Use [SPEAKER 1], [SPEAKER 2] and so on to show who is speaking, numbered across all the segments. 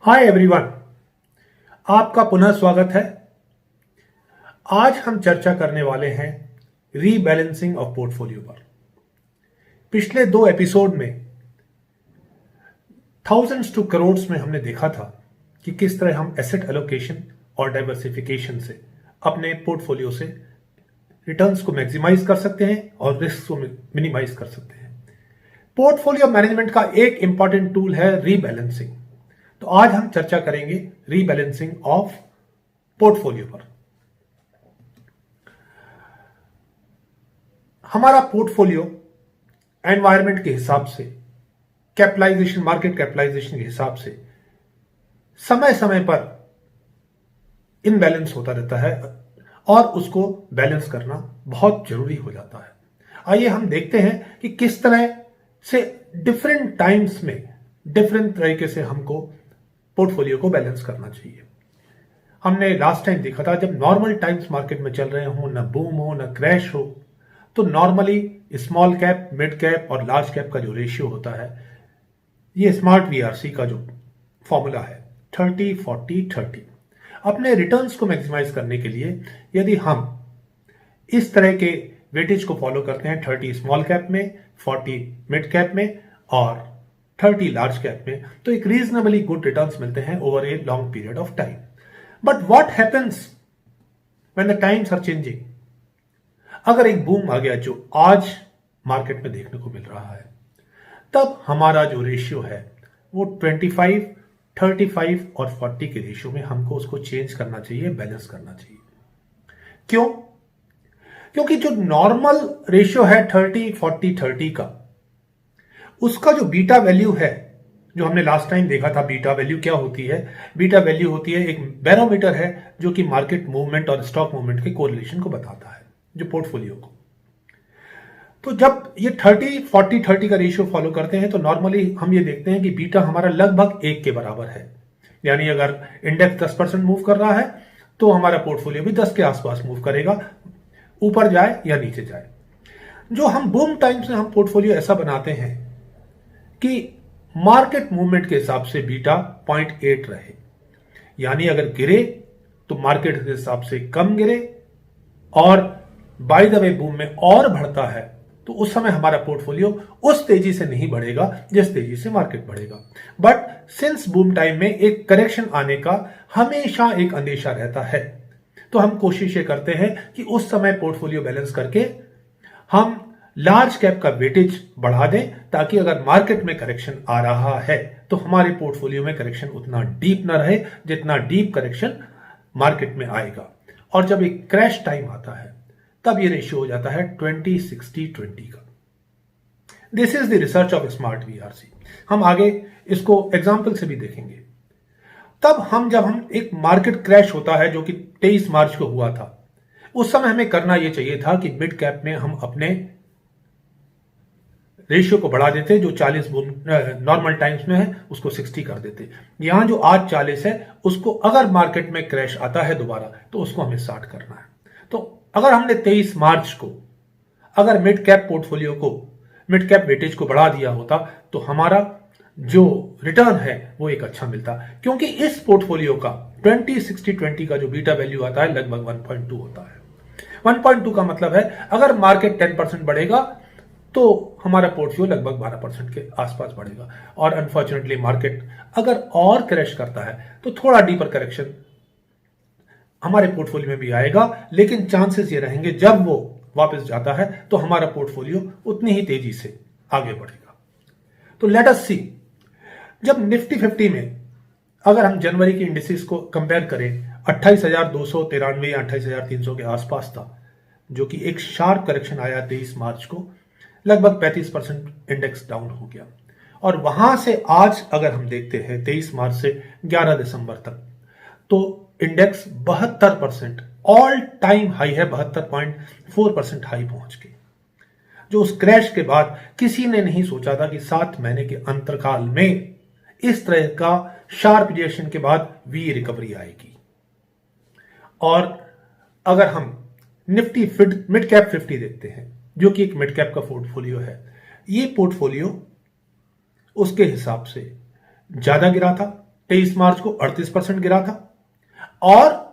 [SPEAKER 1] Hi everyone, आपका पुनः स्वागत है। आज हम चर्चा करने वाले हैं रीबैलेंसिंग ऑफ पोर्टफोलियो पर। पिछले दो एपिसोड में थाउजेंड्स टू करोड्स में हमने देखा था कि किस तरह हम एसेट एलोकेशन और डाइवर्सिफिकेशन से अपने पोर्टफोलियो से रिटर्न्स को मैक्सिमाइज कर सकते हैं और रिस्क को मिनिमाइज कर सकते हैं। पोर्टफोलियो मैनेजमेंट का एक इंपॉर्टेंट टूल है रीबैलेंसिंग। तो आज हम चर्चा करेंगे रीबैलेंसिंग ऑफ पोर्टफोलियो पर। हमारा पोर्टफोलियो एनवायरनमेंट के हिसाब से, कैपिटलाइजेशन, मार्केट कैपिटलाइजेशन के हिसाब से समय समय पर इनबैलेंस होता रहता है और उसको बैलेंस करना बहुत जरूरी हो जाता है। आइए हम देखते हैं कि किस तरह से डिफरेंट टाइम्स में डिफरेंट तरीके से हमको पोर्टफोलियो को बैलेंस करना चाहिए। हमने लास्ट टाइम देखा था जब नॉर्मल टाइम्स मार्केट में चल रहे हो, न बूम हो न क्रैश हो, तो normally small cap, mid cap और लार्ज कैप का जो रेशियो होता है, ये स्मार्ट वीआरसी का जो फॉर्मूला है 30-40-30, अपने रिटर्न्स को मैक्सिमाइज करने के लिए यदि हम इस तरह के वेटेज को फॉलो करते हैं 30 स्मॉल कैप में, 40 मिड कैप में और 30 लार्ज कैप में, तो एक रीजनेबली गुड रिटर्न्स मिलते हैं over a long period of time. But what happens when the times are changing? अगर एक बूम आ गया जो आज मार्केट में देखने को मिल रहा है, तब हमारा जो रेशियो है वो 25, 35 और 40 के रेशियो में हमको उसको चेंज करना चाहिए, बैलेंस करना चाहिए। क्यों? क्योंकि जो नॉर्मल रेशियो है 30-40-30 का, उसका जो बीटा वैल्यू है, जो हमने लास्ट टाइम देखा था, बीटा वैल्यू क्या होती है? बीटा वैल्यू होती है एक बैरोमीटर है जो कि मार्केट मूवमेंट और स्टॉक मूवमेंट के कोरिलेशन को बताता है, जो पोर्टफोलियो को। तो जब ये 30-40-30 का रेशियो फॉलो करते हैं तो नॉर्मली हम ये देखते हैं कि बीटा हमारा लगभग 1 के बराबर है। यानी अगर इंडेक्स 10% मूव कर रहा है तो हमारा पोर्टफोलियो भी 10 के आसपास मूव करेगा, ऊपर जाए या नीचे जाए। जो हम बूम टाइम्स में हम पोर्टफोलियो ऐसा बनाते हैं कि मार्केट मूवमेंट के हिसाब से बीटा 0.8 रहे। यानी अगर गिरे तो मार्केट के हिसाब से कम गिरे, और बाय द वे बूम में और बढ़ता है तो उस समय हमारा पोर्टफोलियो उस तेजी से नहीं बढ़ेगा जिस तेजी से मार्केट बढ़ेगा। बट सिंस बूम टाइम में एक करेक्शन आने का हमेशा एक अंदेशा रहता है, तो हम कोशिश ये करते हैं कि उस समय पोर्टफोलियो बैलेंस करके हम लार्ज कैप का वेटेज बढ़ा दें, ताकि अगर मार्केट में करेक्शन आ रहा है तो हमारे पोर्टफोलियो में करेक्शन उतना डीप ना रहे जितना डीप करेक्शन मार्केट में आएगा। और जब एक क्रैश टाइम आता है तब ये रेशियो हो जाता है 20-60-20 का। This is the research of smart VRC. हम आगे इसको एग्जाम्पल से भी देखेंगे। तब जब हम एक मार्केट क्रैश होता है जो कि 23 मार्च को हुआ था, उस समय हमें करना यह चाहिए था कि मिड कैप में हम अपने रेशियो को बढ़ा देते, जो 40 नॉर्मल टाइम्स में है उसको 60 कर देते। यहां जो आज 40 है उसको अगर मार्केट में क्रैश आता है दोबारा तो उसको हमें 60 करना है। तो अगर हमने 23 मार्च को अगर मिड कैप पोर्टफोलियो को, मिड कैप वेटेज को बढ़ा दिया होता तो हमारा जो रिटर्न है वो एक अच्छा मिलता, क्योंकि इस पोर्टफोलियो का 20-60-20 का जो बीटा वैल्यू आता है लगभग 1.2 होता है। 1.2 का मतलब है अगर मार्केट 10% बढ़ेगा तो हमारा पोर्टफोलियो लगभग 12% के आसपास बढ़ेगा। और अनफॉर्चुनेटली मार्केट अगर और क्रैश करता है तो थोड़ा डीपर करेक्शन हमारे पोर्टफोलियो में भी आएगा, लेकिन चांसेस ये रहेंगे जब वो वापस जाता है तो हमारा पोर्टफोलियो उतनी ही तेजी से आगे बढ़ेगा। तो लेट अस सी, जब निफ्टी 50 में अगर हम जनवरी के इंडिसेस को कंपेयर करें, 28,293 या 28,300 के आसपास था, जो कि एक शार्प करेक्शन आया 23 मार्च को, लगभग 35% इंडेक्स डाउन हो गया। और वहां से आज अगर हम देखते हैं 23 मार्च से 11 दिसंबर तक, तो इंडेक्स 72% ऑल टाइम हाई है, 72.4% हाई पहुंच गई। जो उस क्रैश के बाद किसी ने नहीं सोचा था कि 7 महीने के अंतरकाल में इस तरह का शार्प रिएक्शन के बाद वी रिकवरी आएगी। और अगर हम निफ्टी मिड कैप 50 देखते हैं, जो कि एक मिड कैप का पोर्टफोलियो है, ये पोर्टफोलियो उसके हिसाब से ज्यादा गिरा था 23 मार्च को 38% गिरा था। और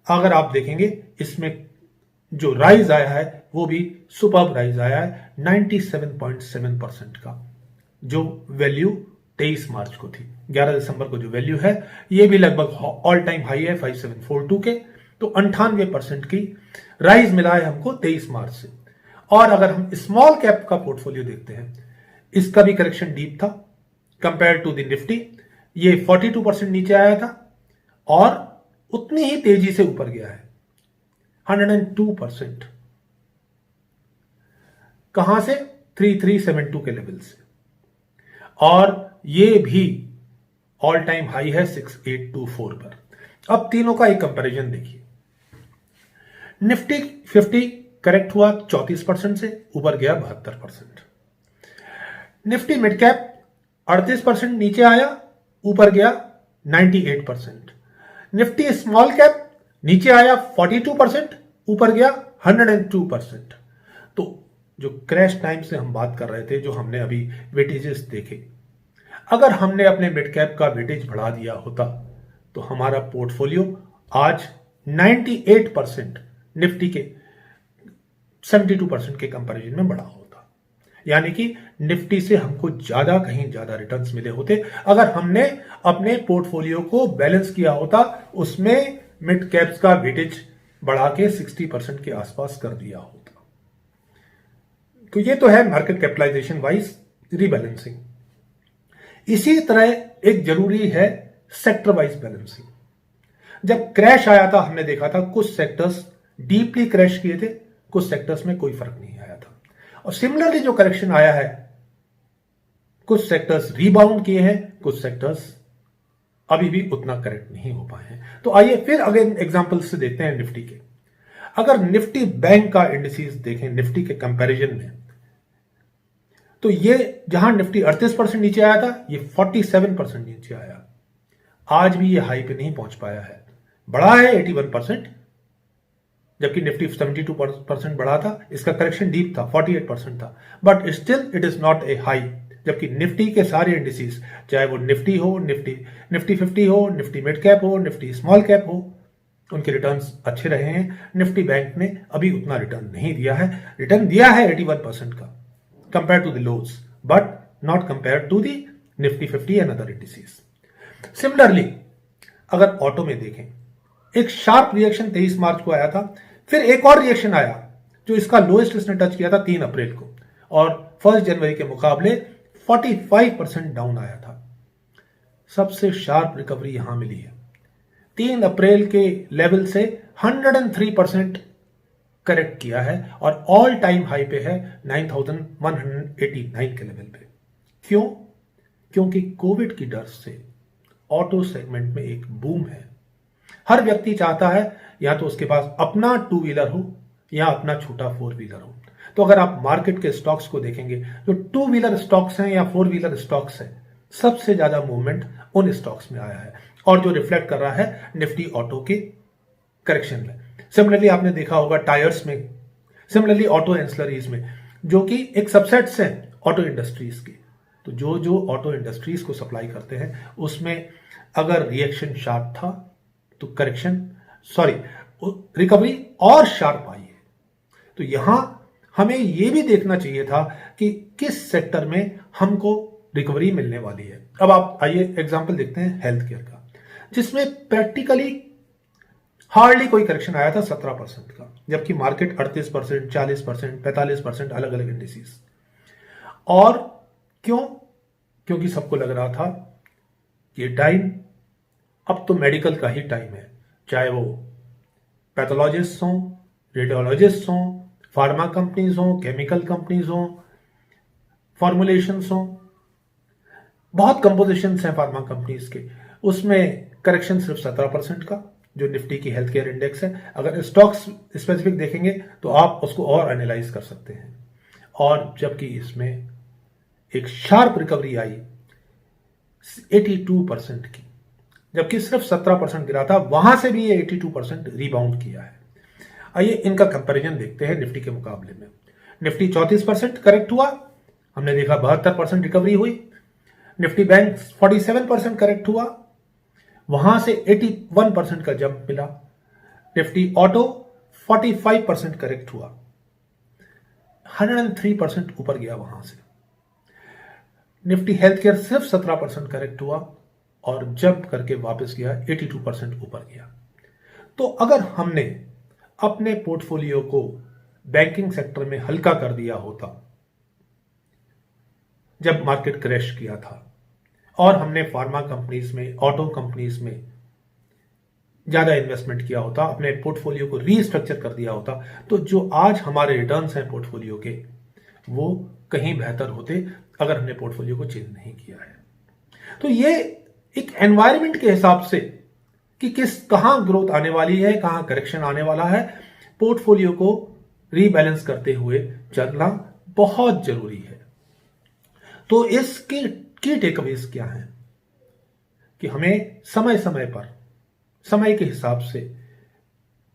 [SPEAKER 1] अगर आप देखेंगे इसमें जो राइज आया है वो भी सुपर्ब राइज आया है 97.7% का, जो वैल्यू 23 मार्च को थी। 11 दिसंबर को जो वैल्यू है ये भी लगभग ऑल टाइम हाई है 5742 के। तो 98% की राइज मिला है हमको 23 मार्च से। और अगर हम स्मॉल कैप का पोर्टफोलियो देखते हैं, इसका भी करेक्शन डीप था कंपेयर टू द निफ्टी। ये 42% नीचे आया था और उतनी ही तेजी से ऊपर गया है 102%। कहां से? 3372 के लेवल से। और ये भी ऑल टाइम हाई है 6824 पर। अब तीनों का एक कंपैरिजन देखिए। निफ्टी 50 करेक्ट हुआ 34% से, ऊपर गया 72%। निफ्टी मिड कैप 38% नीचे आया, ऊपर गया 98%। निफ्टी स्मॉल कैप नीचे आया 42%, ऊपर गया 102%। तो जो क्रैश टाइम से हम बात कर रहे थे, जो हमने अभी वेटेजेस देखे, अगर हमने अपने मिड कैप का वेटेज बढ़ा दिया होता तो हमारा पोर्टफोलियो आज 98% निफ्टी के 72% के कंपैरिजन में बढ़ा होता। यानी कि निफ्टी से हमको कहीं ज्यादा रिटर्न्स मिले होते अगर हमने अपने पोर्टफोलियो को बैलेंस किया होता, उसमें मिड कैप्स का वेटेज बढ़ा के 60% के आसपास कर दिया होता। तो ये तो है मार्केट कैपिटलाइजेशन वाइज रीबैलेंसिंग। इसी तरह एक जरूरी है सेक्टर वाइज बैलेंसिंग। जब क्रैश आया था हमने देखा था कुछ सेक्टर्स डीपली क्रैश किए थे, कुछ सेक्टर्स में कोई फर्क नहीं आया था। और सिमिलरली जो करेक्शन आया है, कुछ सेक्टर्स रीबाउंड किए हैं, कुछ सेक्टर्स अभी भी उतना करेक्ट नहीं हो पाए हैं। तो आइए फिर अगेन एग्जांपल से देखते हैं निफ्टी के। अगर निफ्टी बैंक का इंडिसेस देखें निफ्टी के कंपैरिजन में, तो ये जहां निफ्टी 38% नीचे आया था, ये 47% नीचे आया। आज भी ये हाई पे नहीं पहुंच पाया है, बढ़ा है 81%, जबकि निफ्टी 72% बढ़ा था। इसका करेक्शन डीप था 48% था, but still it is not a high. जबकि निफ्टी के सारे इंडिसेस, चाहे वो निफ्टी हो, निफ्टी 50 हो, निफ्टी मिड कैप हो, निफ्टी स्मॉल कैप हो, उनके रिटर्न्स अच्छे रहे हैं। निफ्टी बैंक ने अभी उतना रिटर्न नहीं दिया है। रिटर्न दिया है 81% का compare to the lows, but not compare to the Nifty 50 and other indices. Similarly अगर ऑटो में देखें, एक शार्प रिएक्शन 23 मार्च को आया था, फिर एक और रिएक्शन आया जो इसका लोएस्ट इसने टच किया था 3 अप्रैल को, और 1 जनवरी के मुकाबले 45% डाउन आया था। सबसे शार्प रिकवरी यहां मिली है। 3 अप्रैल के लेवल से 103% करेक्ट किया है और ऑल टाइम हाई पे है 9189 के लेवल पे। क्यों? क्योंकि कोविड की डर से ऑटो सेगमेंट में एक बूम है। हर व्यक्ति चाहता है या तो उसके पास अपना 2 व्हीलर हो या अपना छोटा 4 व्हीलर हो। तो अगर आप मार्केट के स्टॉक्स को देखेंगे, जो 2 व्हीलर स्टॉक्स हैं या 4 व्हीलर स्टॉक्स हैं, सबसे ज्यादा मूवमेंट उन स्टॉक्स में आया है, और जो रिफ्लेक्ट कर रहा है निफ्टी ऑटो के करेक्शन में। सिमिलरली आपने देखा होगा टायर्स में, सिमिलरली ऑटो एंसिलरीज में, जो कि एक सबसेट्स हैं ऑटो इंडस्ट्रीज की। तो जो ऑटो इंडस्ट्रीज को सप्लाई करते हैं उसमें अगर रिएक्शन शार्प था तो रिकवरी और शार्प आई है। तो यहां हमें यह भी देखना चाहिए था कि किस सेक्टर में हमको रिकवरी मिलने वाली है। अब आप आइए एग्जांपल देखते हैं हेल्थ केयर का, जिसमें प्रैक्टिकली हार्डली कोई करेक्शन आया था 17% का, जबकि मार्केट 38%, 40%, 45% अलग अलग इंडिसेस। और क्यों? क्योंकि सबको लग रहा था कि टाइम अब तो मेडिकल का ही टाइम है, चाहे वो पैथोलॉजिस्ट हों, रेडियोलॉजिस्ट हों, फार्मा कंपनीज हों, केमिकल कंपनीज हों, फॉर्मुलेशंस हों, बहुत कंपोजिशंस हैं फार्मा कंपनीज के। उसमें करेक्शन सिर्फ 17% का, जो निफ्टी की हेल्थ केयर इंडेक्स है। अगर स्टॉक्स स्पेसिफिक देखेंगे तो आप उसको और एनालाइज कर सकते हैं। और जबकि इसमें एक शार्प रिकवरी आई 82% की, जबकि सिर्फ 17% गिरा था, वहां से भी ये 82% रीबाउंड किया है। आइए इनका कंपैरिजन देखते हैं निफ्टी के मुकाबले में। निफ्टी 34% करेक्ट हुआ, हमने देखा 72% रिकवरी हुई। निफ्टी बैंक 47% करेक्ट हुआ, वहां से 81% का जंप मिला। निफ्टी ऑटो 45% करेक्ट हुआ, 103% ऊपर गया वहां से। निफ्टी हेल्थ केयर सिर्फ 17% करेक्ट हुआ और जंप करके वापस गया, 82% ऊपर गया। तो अगर हमने अपने पोर्टफोलियो को बैंकिंग सेक्टर में हल्का कर दिया होता जब मार्केट क्रैश किया था, और हमने फार्मा कंपनीज में, ऑटो कंपनीज में ज्यादा इन्वेस्टमेंट किया होता, अपने पोर्टफोलियो को रीस्ट्रक्चर कर दिया होता, तो जो आज हमारे रिटर्न्स हैं पोर्टफोलियो के, वो कहीं बेहतर होते अगर हमने पोर्टफोलियो को चेंज नहीं किया है। तो ये एक एनवायरनमेंट के हिसाब से कि कहां ग्रोथ आने वाली है, कहां करेक्शन आने वाला है, पोर्टफोलियो को रीबैलेंस करते हुए चलना बहुत जरूरी है। तो इसके की टेकअवेज क्या है कि हमें समय समय पर, समय के हिसाब से,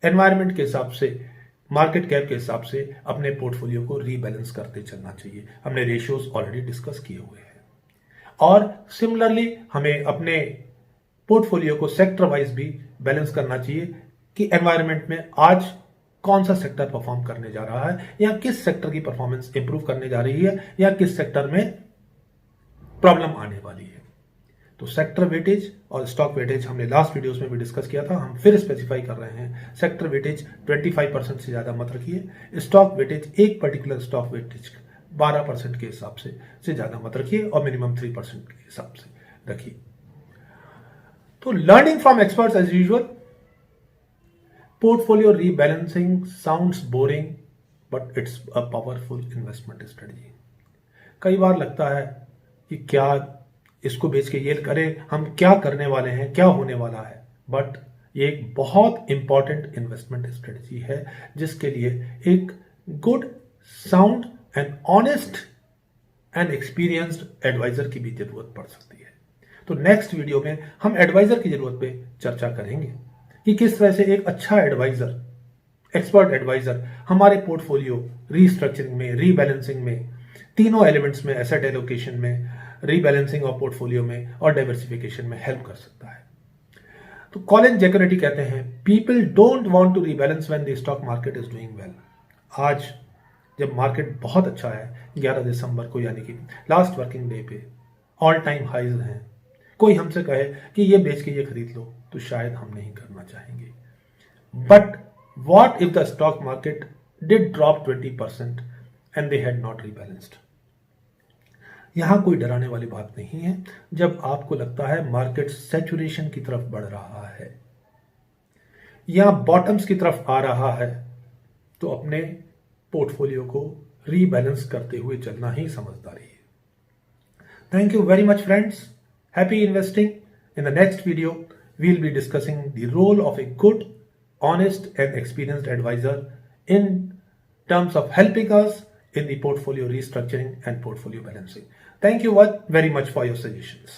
[SPEAKER 1] एनवायरनमेंट के हिसाब से, मार्केट कैप के हिसाब से अपने पोर्टफोलियो को रीबैलेंस करते चलना चाहिए। हमने रेशियोज ऑलरेडी डिस्कस किए हुए हैं। और सिमिलरली हमें अपने पोर्टफोलियो को सेक्टर वाइज भी बैलेंस करना चाहिए कि एनवायरनमेंट में आज कौन सा सेक्टर परफॉर्म करने जा रहा है, या किस सेक्टर की परफॉर्मेंस इंप्रूव करने जा रही है, या किस सेक्टर में प्रॉब्लम आने वाली है। तो सेक्टर वेटेज और स्टॉक वेटेज हमने लास्ट वीडियोस में भी डिस्कस किया था, हम फिर स्पेसिफाई कर रहे हैं। सेक्टर वेटेज 25% से ज्यादा मत रखिए। स्टॉक वेटेज, एक पर्टिकुलर स्टॉक वेटेज 12% के हिसाब से ज्यादा मत रखिए, और मिनिमम 3% के हिसाब से रखिए। तो learning from experts as usual, portfolio rebalancing sounds boring but it's a powerful investment strategy. कई बार लगता है कि क्या इसको बेच के ये करें, हम क्या करने वाले हैं, क्या होने वाला है, बट ये एक बहुत इंपॉर्टेंट इन्वेस्टमेंट स्ट्रेटजी है जिसके लिए एक good, sound and honest and experienced advisor की भी जरूरत पड़ सकती है। तो नेक्स्ट वीडियो में हम एडवाइजर की जरूरत पे चर्चा करेंगे कि किस तरह से एक अच्छा एडवाइजर, एक्सपर्ट एडवाइजर हमारे पोर्टफोलियो रीस्ट्रक्चरिंग में, रीबैलेंसिंग में, तीनों एलिमेंट्स में, एसेट एलोकेशन में, रीबैलेंसिंग ऑफ पोर्टफोलियो में और डाइवर्सिफिकेशन में हेल्प कर सकता है। तो कॉलिन जैकोनेटी कहते हैं, people don't want to rebalance when the stock market is doing well. आज जब मार्केट बहुत अच्छा है, 11 दिसंबर को, यानी कि लास्ट वर्किंग डे पे ऑल टाइम हाइज हैं, कोई हमसे कहे कि ये बेच के ये खरीद लो, तो शायद हम नहीं करना चाहेंगे। But what if the stock market did drop 20% and they had not rebalanced? यहां कोई डराने वाली बात नहीं है। जब आपको लगता है मार्केट सैचुरेशन की तरफ बढ़ रहा है या बॉटम्स की तरफ आ रहा है, तो अपने पोर्टफोलियो को रीबैलेंस करते हुए चलना ही समझदारी है। Thank you very much friends, happy investing. In the next video we will be discussing the role of a good, honest and experienced advisor in terms of helping us in the portfolio restructuring and portfolio balancing. Thank you very much for your suggestions.